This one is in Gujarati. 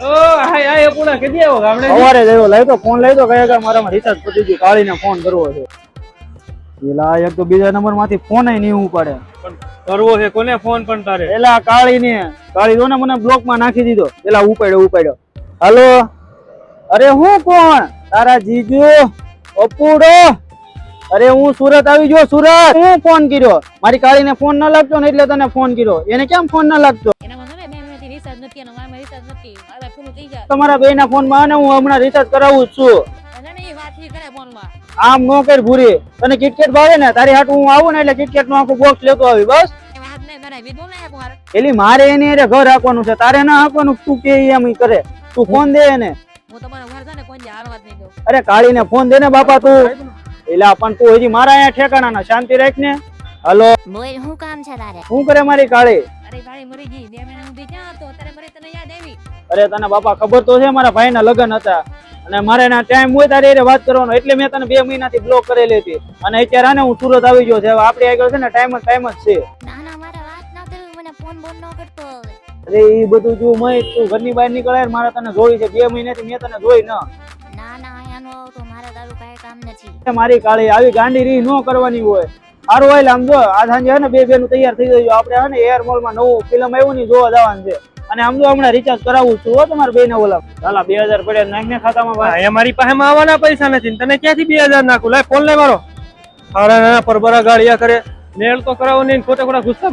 ઓ હાય હાય પૂરા કેદી આવ્યો ગામડે સવારે જ આવ્યો. લઈ તો ફોન લઈ તો કયા મારામાં રિચાર્જ પતી ગયું. કાળીને ફોન કરવો છે. એલા એક તો બીજા નંબર માંથી ફોન નહીં ઉપાડે. કરવો છે કોને ફોન પણ તારે? એલા કાળી જો ને મને બ્લોક માં નાખી દીધો. એલા ઉપાડ્યો. હાલો અરે હું કોણ? તારા જીજુ અપુડો. અરે હું સુરત આવી ગયો. સુરત હું ફોન કર્યો. મારી કાળીને ફોન ના લાગતો ને એટલે તને ફોન કર્યો. એને કેમ ફોન ના લાગતો? તમારા બે ના ફોન માં હું હમણાં રિચાર્જ કરાવું છું. આમ નો કર ભૂરી. તને કિટકેટ ભાવે ને? તારી હાટ હું આવું ને એટલે કિટકેટ નું આખું બોક્સ લેતો આવી. બસ એલી મારે એની અરે ઘર રાખવાનું છે. તારે ના આપવાનું. તું કે એમ કરે. તું ફોન દે એને. અરે કાળી ને ફોન દે ને બાપા તું. એલા પણ તું હજી મારા અહીંયા ઠેકાણા ના. શાંતિ રાખ ને. હલો શું કામ છે તારે? શું કરે મારી કાળી? અરે ભાઈ મરી ગઈ. 2 મહિના સુધી ક્યાં હતો? અત્યારે મરી તને યાદ આવી? અરે તને બાપા ખબર તો છે મારા ભાઈ ના લગ્ન હતા અને મારે ના ટાઈમ હોય તારે એ વાત કરવાનો એટલે મેં તને 2 મહિનાથી બ્લોક કરેલી હતી અને અત્યારે આને હું સુરત આવી ગયો છે. આપણે આગળ છે ને ટાઈમ જ છે. ના ના મારા વાત ના કર. મને ફોન બોન ન કરતો. અરે એ બધું જો મય તું ઘરની બહાર નીકળે મારે તને જોઈ છે. 2 મહિનાથી મેં તને જોઈ ન. ના ના અહીંયા નો આવતો. મારા તારું કાંઈ કામ નથી. મારી કાળી આવી ગાંડી રી ન કરવાની હોય. સારું હોય આમ જો આ સાંજે હે ને 2 નું તૈયાર થઈ જજો. આપણે હે ને એર મોલ માં નવું ફિલ્મ આવ્યું ને જોવા જવાનું છે અને આમ જો હમણાં રિચાર્જ કરાવું છું હો તમારા બે ના ઓલા. ચાલા 2000 પડ્યા નાખ ને ખાતામાં ભાઈ. મારી પાસે આવવાના પૈસા નથી. તને ક્યાંથી 2000 નાખું? લાય ફોન લે મારો. સારા પરબરા ગાળિયા કરે. મેલ તો કરાવો નહીં. ખોટા ગુસ્સા